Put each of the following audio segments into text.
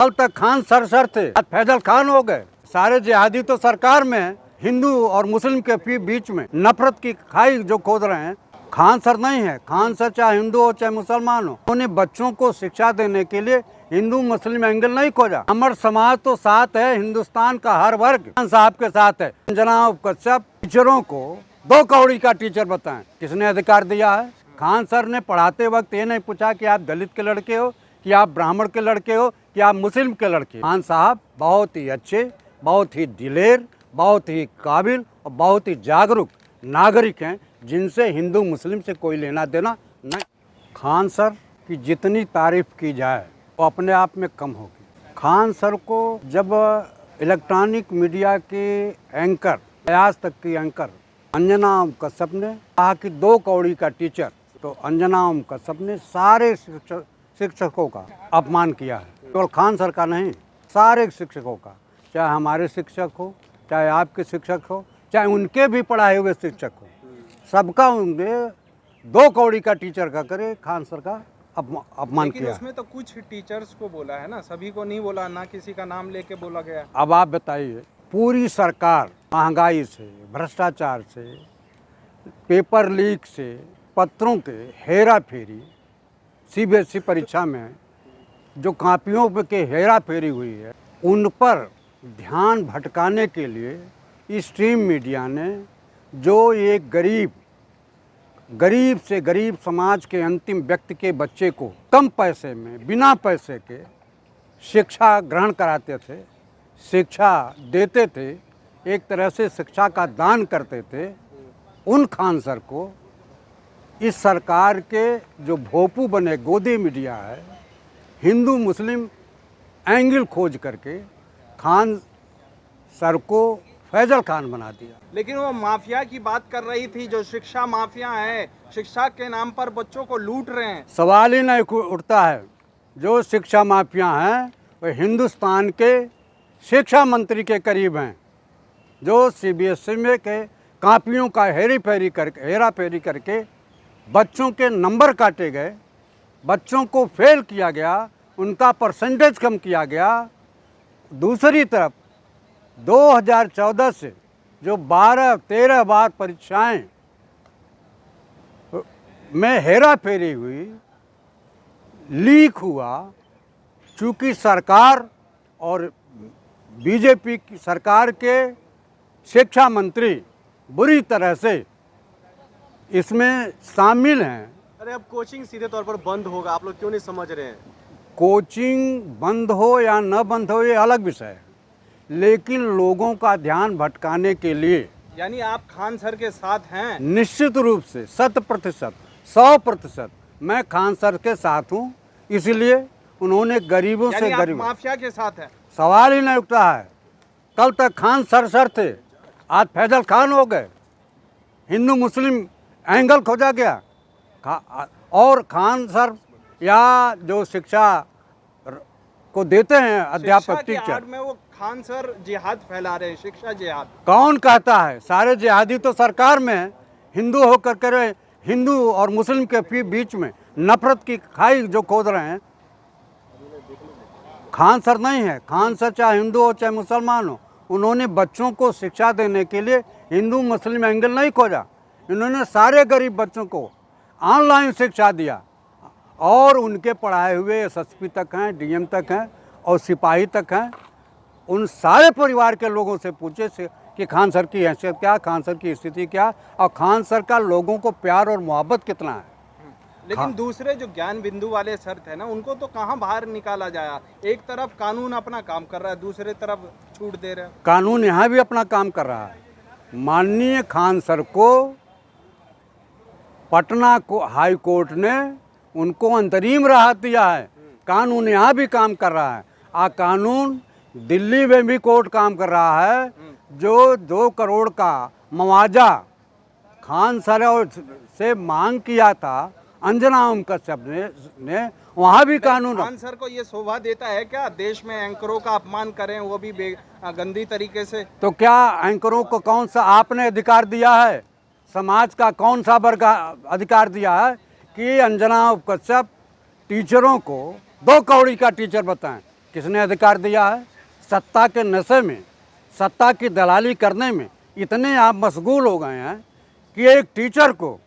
कल तक खान सर थे, आज फैजल खान हो गए। सारे जिहादी तो सरकार में है। हिंदू और मुस्लिम के बीच में नफरत की खाई जो खोद रहे हैं, खान सर नहीं है। खान सर चाहे हिंदू हो चाहे मुसलमान हो, उन्होंने बच्चों को शिक्षा देने के लिए हिंदू मुस्लिम एंगल नहीं खोजा। अमर समाज तो साथ है, हिंदुस्तान का हर वर्ग खान साहब के साथ है। जनाब कश्यप टीचरों को 2 कौड़ी का टीचर बताएं, किसने अधिकार दिया है? खान सर ने पढ़ाते वक्त ये नहीं पूछा कि आप दलित के लड़के हो, कि आप ब्राह्मण के लड़के हो, कि आप मुस्लिम के लड़के। खान साहब बहुत ही अच्छे, बहुत ही दिलेर, बहुत ही काबिल और बहुत ही जागरूक नागरिक हैं, जिनसे हिंदू मुस्लिम से कोई लेना देना नहीं। खान सर की जितनी तारीफ की जाए वो अपने आप में कम होगी। खान सर को जब इलेक्ट्रॉनिक मीडिया के एंकर, आज तक की एंकर अंजना कश्यप ने कहा कि 2 कौड़ी का टीचर, तो अंजना कश्यप ने सारे शिक्षकों का अपमान किया है। केवल खान सर का नहीं, सारे शिक्षकों का, चाहे हमारे शिक्षक हो, चाहे आपके शिक्षक हो, चाहे उनके भी पढ़ाए हुए शिक्षक हो, सबका उनके 2 कौड़ी का टीचर का करे खान सर का अपमान किया। उसमें तो कुछ टीचर्स को बोला है ना, सभी को नहीं बोला, ना किसी का नाम लेके बोला गया। अब आप बताइए, पूरी सरकार महंगाई से, भ्रष्टाचार से, पेपर लीक से, पत्रों के हेरा फेरी, सीबीएसई परीक्षा में जो कापियों के हेरा फेरी हुई है, उन पर ध्यान भटकाने के लिए स्ट्रीम मीडिया ने जो एक गरीब से गरीब समाज के अंतिम व्यक्ति के बच्चे को कम पैसे में, बिना पैसे के शिक्षा ग्रहण कराते थे, शिक्षा देते थे, एक तरह से शिक्षा का दान करते थे, उन खान सर को इस सरकार के जो भोपू बने गोदी मीडिया है, हिंदू मुस्लिम एंगल खोज करके खान सर को फैजल खान बना दिया। लेकिन वो माफिया की बात कर रही थी, जो शिक्षा माफिया है, शिक्षा के नाम पर बच्चों को लूट रहे हैं। सवाल ही नहीं उठता है। जो शिक्षा माफिया हैं वो हिंदुस्तान के शिक्षा मंत्री के करीब हैं, जो सीबीएसई में के कापियों का हेरा फेरी करके बच्चों के नंबर काटे गए, बच्चों को फेल किया गया, उनका परसेंटेज कम किया गया। दूसरी तरफ 2014 से जो 12-13 बार परीक्षाएं में हेरा फेरी हुई, लीक हुआ, चूँकि सरकार और बीजेपी की सरकार के शिक्षा मंत्री बुरी तरह से इसमें शामिल हैं। अरे अब कोचिंग सीधे तौर पर बंद होगा, आप लोग क्यों नहीं समझ रहे हैं? कोचिंग बंद हो या न बंद हो ये अलग विषय है, लेकिन लोगों का ध्यान भटकाने के लिए, यानी आप खान सर के साथ हैं? निश्चित रूप से 100%, 100% मैं खान सर के साथ हूँ। इसलिए उन्होंने गरीबों से गरीब, माफिया के साथ है, सवाल ही नहीं उठता है। कल तक खान सर थे, आज फैजल खान हो गए। हिंदू मुस्लिम एंगल खोजा गया, और खान सर या जो शिक्षा को देते हैं अध्यापक टीचर में वो खान सर जिहाद फैला रहे हैं, शिक्षा जिहाद। कौन कहता है? सारे जिहादी तो सरकार में है। हिंदू होकर करे, हिंदू और मुस्लिम के बीच में नफरत की खाई जो खोद रहे हैं, खान सर नहीं है। खान सर चाहे हिंदू हो चाहे मुसलमान हो, उन्होंने बच्चों को शिक्षा देने के लिए हिंदू मुस्लिम एंगल नहीं खोजा। इन्होंने सारे गरीब बच्चों को ऑनलाइन शिक्षा दिया, और उनके पढ़ाए हुए एसएसपी तक हैं, डीएम तक हैं और सिपाही तक हैं। उन सारे परिवार के लोगों से पूछे कि खान सर की हैसियत क्या, खान सर की स्थिति क्या, और खान सर का लोगों को प्यार और मोहब्बत कितना है। लेकिन दूसरे जो ज्ञान बिंदु वाले सर थे ना, उनको तो कहाँ बाहर निकाला जाया? एक तरफ कानून अपना काम कर रहा है, दूसरे तरफ छूट दे रहे हैं। कानून यहाँ भी अपना काम कर रहा है। माननीय खान सर को पटना हाई कोर्ट ने उनको अंतरिम राहत दिया है। कानून यहाँ भी काम कर रहा है। कानून दिल्ली में भी कोर्ट काम कर रहा है। जो 2 करोड़ का मुआवजा खान सर से मांग किया था अंजना कश्यप ने, वहाँ भी कानून। खान सर को ये शोभा देता है क्या देश में एंकरों का अपमान करें, वो भी गंदी तरीके से? तो क्या एंकरों को कौन सा आपने अधिकार दिया है? समाज का कौन सा वर्ग अधिकार दिया है कि अंजना कश्यप टीचरों को 2 कौड़ी का टीचर बताएं? किसने अधिकार दिया है? सत्ता के नशे में, सत्ता की दलाली करने में इतने आप मशगूल हो गए हैं कि एक टीचर को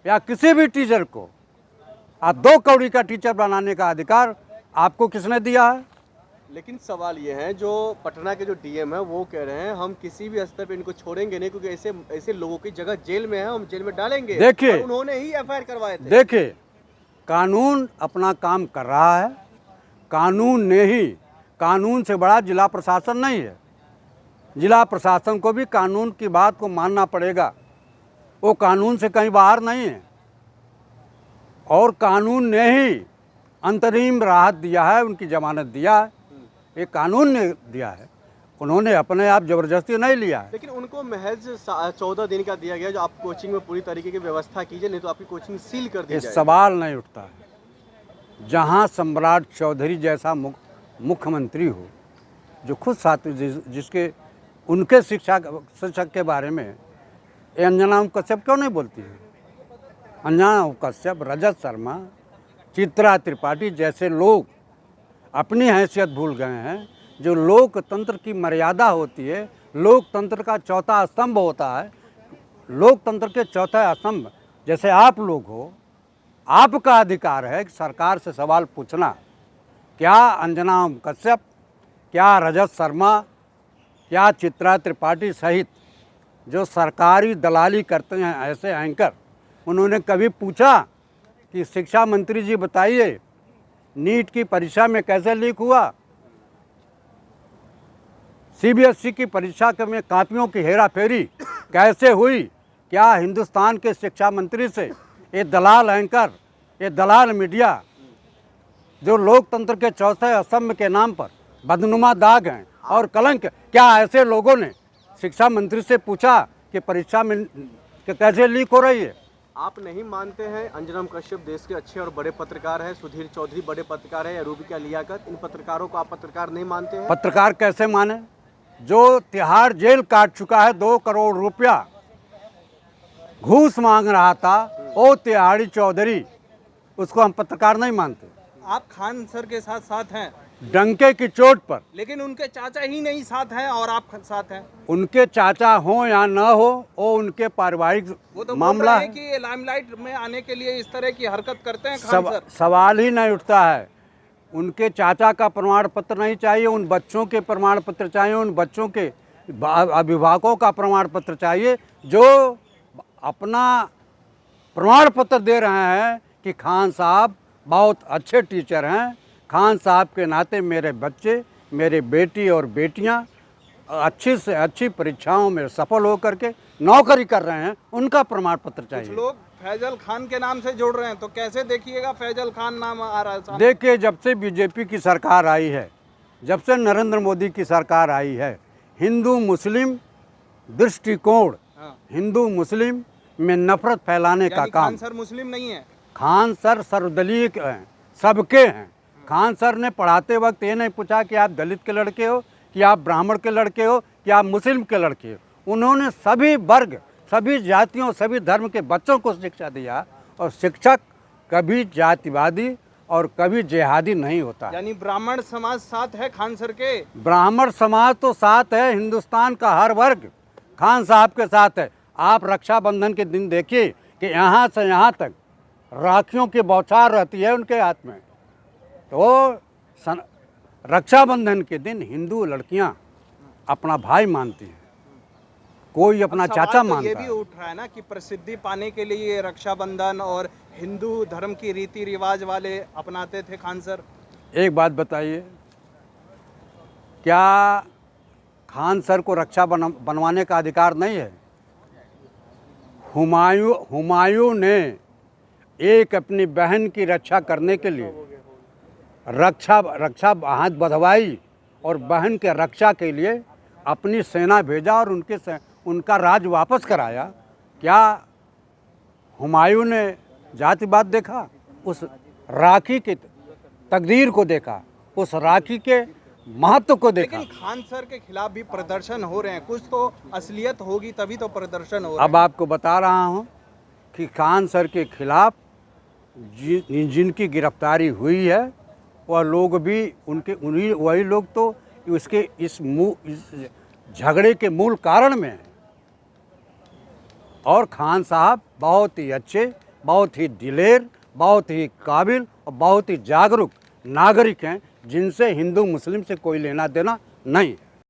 या किसी भी टीचर को आप 2 कौड़ी का टीचर बनाने का अधिकार आपको किसने दिया है? लेकिन सवाल ये है, जो पटना के जो डीएम है वो कह रहे हैं हम किसी भी स्तर पे इनको छोड़ेंगे नहीं, क्योंकि ऐसे ऐसे लोगों की जगह जेल में है, हम जेल में डालेंगे। देखिए, और उन्होंने ही एफआईआर करवाए थे। देखिए, कानून अपना काम कर रहा है, कानून ने ही, कानून से बड़ा जिला प्रशासन नहीं है। जिला प्रशासन को भी कानून की बात को मानना पड़ेगा, वो कानून से कहीं बाहर नहीं है। और कानून ने ही अंतरिम राहत दिया है, उनकी जमानत दिया है, ये कानून ने दिया है, उन्होंने अपने आप जबरदस्ती नहीं लिया है। लेकिन उनको महज 14 दिन का दिया गया, जो आप कोचिंग में पूरी तरीके की व्यवस्था कीजिए, नहीं तो आपकी कोचिंग सील कर दी ये जाएगी। सवाल नहीं उठता है। जहाँ सम्राट चौधरी जैसा मुख्यमंत्री हो, जो खुद साथी जिसके उनके शिक्षक के बारे में ये अंजना कश्यप क्यों नहीं बोलती है? अंजना कश्यप, रजत शर्मा, चित्रा त्रिपाठी जैसे लोग अपनी हैसियत भूल गए हैं। जो लोकतंत्र की मर्यादा होती है, लोकतंत्र का चौथा स्तंभ होता है, लोकतंत्र के चौथा स्तंभ जैसे आप लोग हो, आपका अधिकार है कि सरकार से सवाल पूछना। क्या अंजना कश्यप, क्या रजत शर्मा, क्या चित्रा त्रिपाठी सहित जो सरकारी दलाली करते हैं ऐसे एंकर, उन्होंने कभी पूछा कि शिक्षा मंत्री जी बताइए नीट की परीक्षा में कैसे लीक हुआ? सीबीएसई की परीक्षा में कापियों की हेराफेरी कैसे हुई? क्या हिंदुस्तान के शिक्षा मंत्री से ये दलाल एंकर, ये दलाल मीडिया जो लोकतंत्र के चौथे स्तंभ के नाम पर बदनुमा दाग हैं और कलंक, क्या ऐसे लोगों ने शिक्षा मंत्री से पूछा कि परीक्षा में कैसे लीक हो रही है? आप नहीं मानते हैं अंजनम कश्यप देश के अच्छे और बड़े पत्रकार हैं, सुधीर चौधरी बड़े पत्रकार हैं, या रूबिका लियाकत, इन पत्रकारों को आप पत्रकार नहीं मानते हैं? पत्रकार कैसे माने? जो तिहाड़ जेल काट चुका है, 2 करोड़ रुपया घूस मांग रहा था, वो तिहाड़ी चौधरी, उसको हम पत्रकार नहीं मानते। आप खान सर के साथ साथ हैं, डंके की चोट पर। लेकिन उनके चाचा ही नहीं साथ हैं और आप साथ हैं। उनके चाचा हो या न हो, वो उनके पारिवारिक वो तो मामला है है कि लाइमलाइट में आने के लिए इस तरह की हरकत करते हैं खान सर। सवाल ही नहीं उठता है। उनके चाचा का प्रमाण पत्र नहीं चाहिए, उन बच्चों के प्रमाण पत्र चाहिए, उन बच्चों के अभिभावकों का प्रमाण पत्र चाहिए जो अपना प्रमाण पत्र दे रहे हैं कि खान साहब बहुत अच्छे टीचर हैं, खान साहब के नाते मेरे बच्चे, मेरे बेटी और बेटियां अच्छी से अच्छी परीक्षाओं में सफल होकर के नौकरी कर रहे हैं, उनका प्रमाण पत्र कुछ चाहिए। लोग फैजल खान के नाम से जोड़ रहे हैं, तो कैसे देखिएगा फैजल खान नाम आ रहा है सामने? देखिए, जब से बीजेपी की सरकार आई है, जब से नरेंद्र मोदी की सरकार आई है, हिंदू मुस्लिम दृष्टिकोण, हिंदू मुस्लिम में नफरत फैलाने का यानी काम। खान सर मुस्लिम नहीं है? खान सर सर्वदलीय हैं, सबके हैं। खान सर ने पढ़ाते वक्त ये नहीं पूछा कि आप दलित के लड़के हो, कि आप ब्राह्मण के लड़के हो, कि आप मुस्लिम के लड़के हो। उन्होंने सभी वर्ग, सभी जातियों, सभी धर्म के बच्चों को शिक्षा दिया। और शिक्षक कभी जातिवादी और कभी जिहादी नहीं होता। यानी ब्राह्मण समाज साथ है खान सर के? ब्राह्मण समाज तो साथ है, हिंदुस्तान का हर वर्ग खान साहब के साथ है। आप रक्षाबंधन के दिन देखिए कि यहाँ से यहाँ तक राखियों की बौछार रहती है उनके हाथ में। तो रक्षाबंधन के दिन हिंदू लड़कियां अपना भाई मानती हैं, कोई अपना चाचा मानता ये है। भी उठ रहा है ना कि प्रसिद्धि पाने के लिए ये रक्षाबंधन और हिंदू धर्म की रीति रिवाज वाले अपनाते थे खान सर। एक बात बताइए, क्या खान सर को रक्षा बनवाने का अधिकार नहीं है? हुमायूं ने एक अपनी बहन की रक्षा करने के लिए रक्षा हाथ बंधवाई और बहन के रक्षा के लिए अपनी सेना भेजा और उनका राज वापस कराया। क्या हुमायूं ने जातिवाद देखा? उस राखी की तकदीर को देखा, उस राखी के महत्व को देखा। लेकिन खान सर के खिलाफ भी प्रदर्शन हो रहे हैं, कुछ तो असलियत होगी तभी तो प्रदर्शन हो रहे हैं। अब आपको बता रहा हूं कि खान सर के खिलाफ जिनकी गिरफ्तारी हुई है वह लोग भी उनके उन्हीं वही लोग तो उसके इस झगड़े के मूल कारण में हैं। और खान साहब बहुत ही अच्छे, बहुत ही दिलेर, बहुत ही काबिल और बहुत ही जागरूक नागरिक हैं, जिनसे हिंदू मुस्लिम से कोई लेना देना नहीं है।